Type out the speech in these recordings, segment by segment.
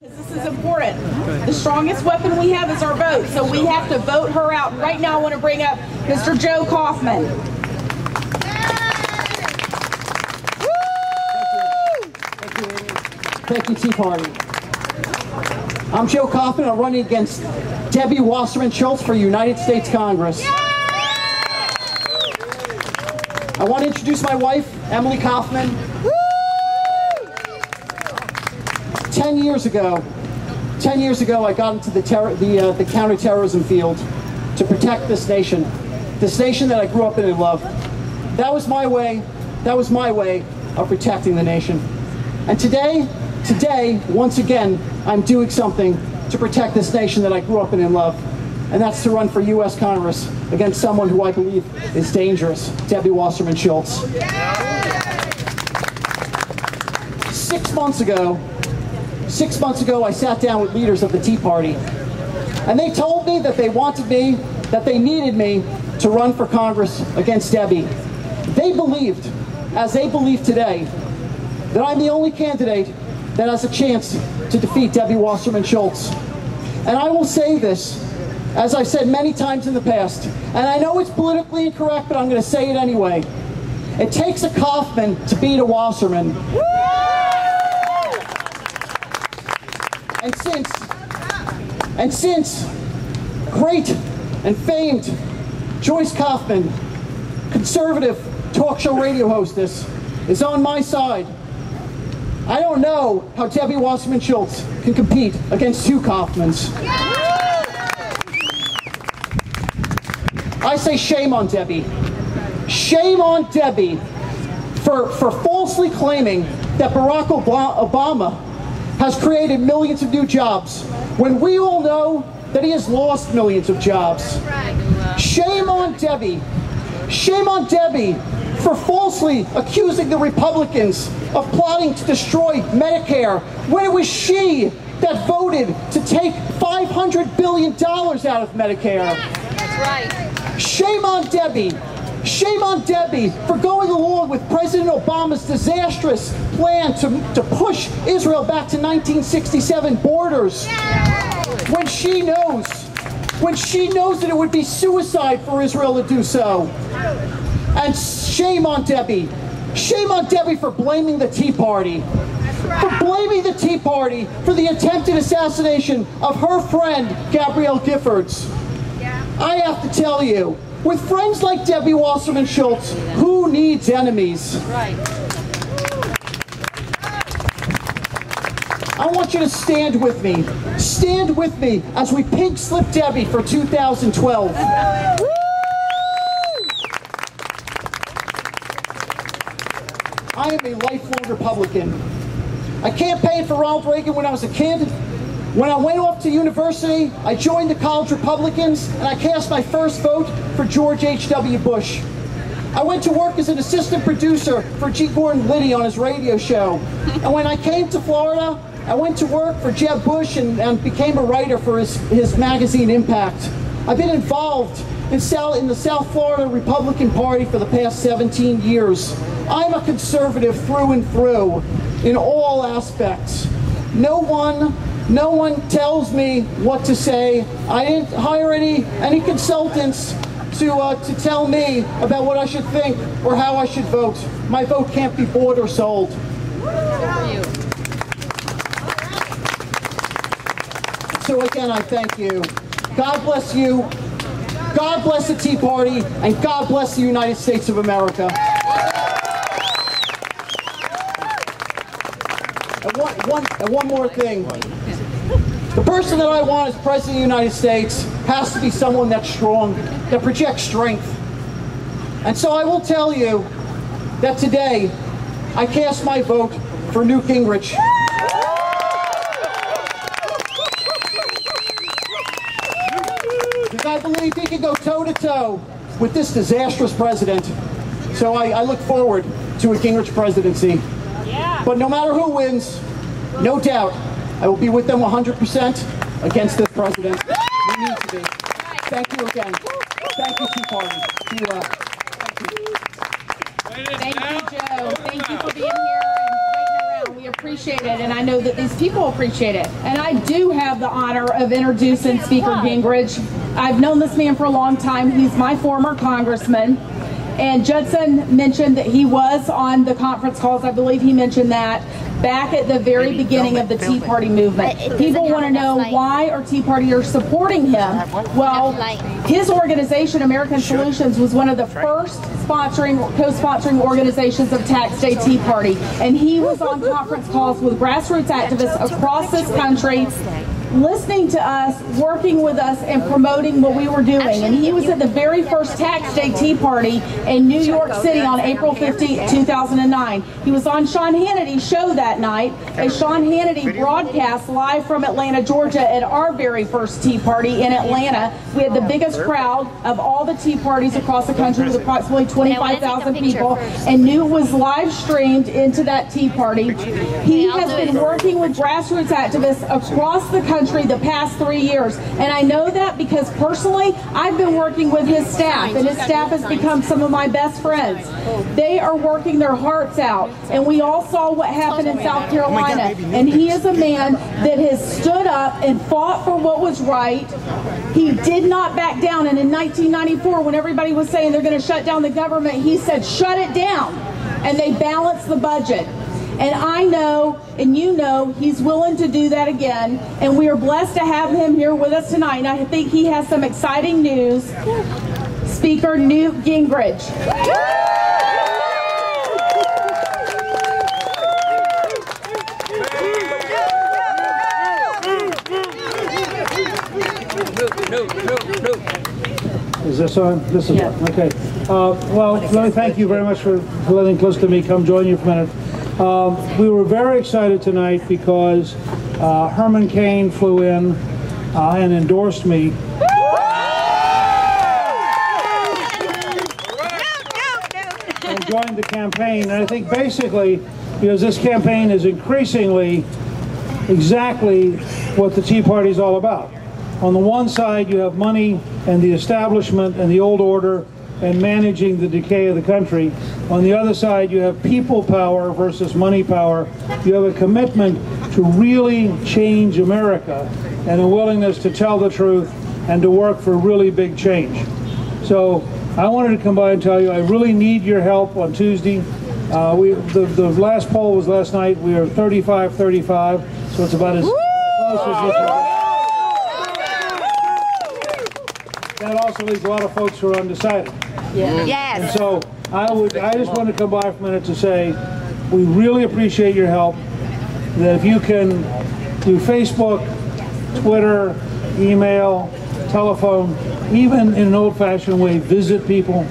This is important. The strongest weapon we have is our vote, so we have to vote her out. Right now I want to bring up Mr. Joe Kaufman. Thank you, Tea Party. I'm Joe Kaufman. I'm running against Debbie Wasserman Schultz for United States Congress. I want to introduce my wife, Emily Kaufman. 10 years ago, I got into the counterterrorism field to protect this nation that I grew up in and loved. That was my way of protecting the nation. And today, once again, I'm doing something to protect this nation that I grew up in and loved. And that's to run for U.S. Congress against someone who I believe is dangerous, Debbie Wasserman Schultz. 6 months ago, I sat down with leaders of the Tea Party, and they told me that they wanted me, that they needed me to run for Congress against Debbie. They believed, as they believe today, that I'm the only candidate that has a chance to defeat Debbie Wasserman Schultz. And I will say this, as I've said many times in the past, and I know it's politically incorrect, but I'm going to say it anyway. It takes a Kaufman to beat a Wasserman. And since great and famed Joyce Kaufman, conservative talk show radio hostess, is on my side, I don't know how Debbie Wasserman Schultz can compete against two Kaufmans. I say shame on Debbie. Shame on Debbie for falsely claiming that Barack Obama has created millions of new jobs, when we all know that he has lost millions of jobs. Shame on Debbie. Shame on Debbie for falsely accusing the Republicans of plotting to destroy Medicare, when it was she that voted to take $500 billion out of Medicare. That's right. Shame on Debbie. Shame on Debbie for going along with President Obama's disastrous plan to push Israel back to 1967 borders, when she knows that it would be suicide for Israel to do so. And shame on Debbie. Shame on Debbie for blaming the Tea Party. For blaming the Tea Party for the attempted assassination of her friend, Gabrielle Giffords. I have to tell you, with friends like Debbie Wasserman Schultz, who needs enemies? Right. I want you to stand with me. Stand with me as we pink slip Debbie for 2012. I am a lifelong Republican. I campaigned for Ronald Reagan when I was a kid. When I went off to university, I joined the college Republicans, and I cast my first vote for George H.W. Bush. I went to work as an assistant producer for G. Gordon Liddy on his radio show. And when I came to Florida, I went to work for Jeb Bush and became a writer for his magazine Impact. I've been involved in the South Florida Republican Party for the past 17 years. I'm a conservative through and through in all aspects. No one tells me what to say. I didn't hire any consultants to tell me about what I should think or how I should vote. My vote can't be bought or sold. So again, I thank you. God bless you. God bless the Tea Party, and God bless the United States of America. And one more thing. The person that I want as President of the United States has to be someone that's strong, that projects strength. And so I will tell you that today I cast my vote for Newt Gingrich. Because I believe he can go toe-to-toe with this disastrous president. So I look forward to a Gingrich presidency. But no matter who wins, no doubt, I will be with them 100% against this president. We need to be. Thank you again. Thank you, Tea Party. Thank you, Joe. Thank you for being here and waiting around. We appreciate it, and I know that these people appreciate it. And I do have the honor of introducing Speaker Gingrich. I've known this man for a long time. He's my former congressman. And Judson mentioned that he was on the conference calls. I believe he mentioned that back at the very beginning of the Tea Party movement. People want to know why are Tea Partiers supporting him. Well, his organization, American Solutions, was one of the first co-sponsoring organizations of Tax Day Tea Party. And he was on conference calls with grassroots activists across this country, listening to us, working with us, and promoting what we were doing. And he was at the very first Tax Day Tea Party in New York City on April 15, 2009. He was on Sean Hannity's show that night, as Sean Hannity broadcast live from Atlanta, Georgia at our very first Tea Party in Atlanta. We had the biggest crowd of all the Tea Parties across the country with approximately 25,000 people, and Newt was live streamed into that Tea Party. He has been working with grassroots activists across the country the past 3 years, and I know that because personally I've been working with his staff, and his staff has become some of my best friends. They are working their hearts out, and we all saw what happened in South Carolina, and he is a man that has stood up and fought for what was right. He did not back down, and in 1994 when everybody was saying they're going to shut down the government, he said shut it down, and they balanced the budget. And I know, and you know, he's willing to do that again. And we are blessed to have him here with us tonight. And I think he has some exciting news. Speaker Newt Gingrich. Is this on? This is on. Okay. Well, let me thank you very much for letting close to me come join you for a minute. We were very excited tonight because Herman Cain flew in and endorsed me. And joined the campaign. And I think basically, because this campaign is increasingly exactly what the Tea Party is all about. On the one side, you have money and the establishment and the old order and managing the decay of the country. On the other side, you have people power versus money power. You have a commitment to really change America and a willingness to tell the truth and to work for really big change. So I wanted to come by and tell you I really need your help on Tuesday. The last poll was last night. We are 35-35, so it's about as close as this one. That also leaves a lot of folks who are undecided. Yeah. Yes. And so I just want to come by for a minute to say we really appreciate your help. That if you can do Facebook, Twitter, email, telephone, even in an old-fashioned way, visit people.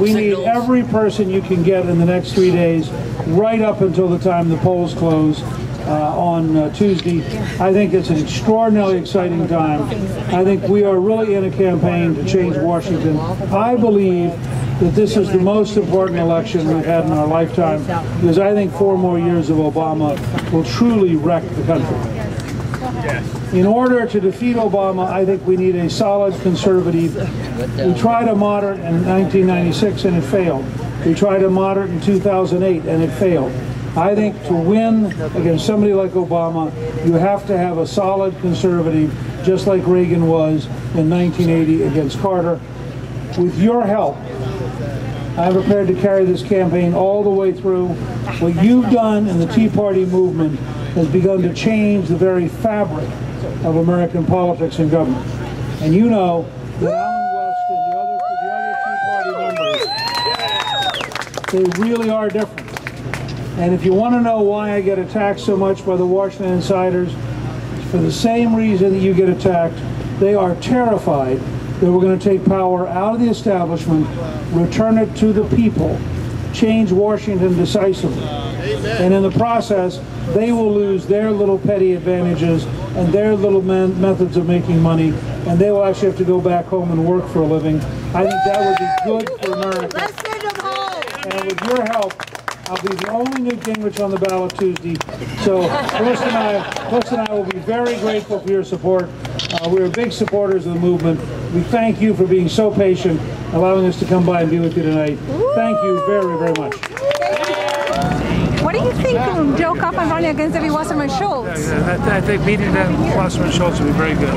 We need every person you can get in the next 3 days, right up until the time the polls close on Tuesday. I think it's an extraordinarily exciting time. I think we are really in a campaign to change Washington. I believe that this is the most important election we've had in our lifetime, because I think 4 more years of Obama will truly wreck the country. In order to defeat Obama, I think we need a solid conservative. We tried a moderate in 1996 and it failed. We tried a moderate in 2008 and it failed. I think to win against somebody like Obama, you have to have a solid conservative, just like Reagan was in 1980 against Carter. With your help, I'm prepared to carry this campaign all the way through. What you've done in the Tea Party movement has begun to change the very fabric of American politics and government. And you know that Alan West and the other Tea Party members, they really are different. And if you want to know why I get attacked so much by the Washington insiders, it's for the same reason that you get attacked. They are terrified that we're going to take power out of the establishment, return it to the people, change Washington decisively. And in the process, they will lose their little petty advantages and their little methods of making money, and they will actually have to go back home and work for a living. I think that would be good for America. Let's send them home. And with your help, I'll be the only Newt Gingrich on the ballot Tuesday. So Phyllis and I will be very grateful for your support. We're big supporters of the movement. We thank you for being so patient, allowing us to come by and be with you tonight. Thank you very, very much. What do you think of Joe Kaufman running against Wasserman Schultz? I think meeting Wasserman Schultz would be very good.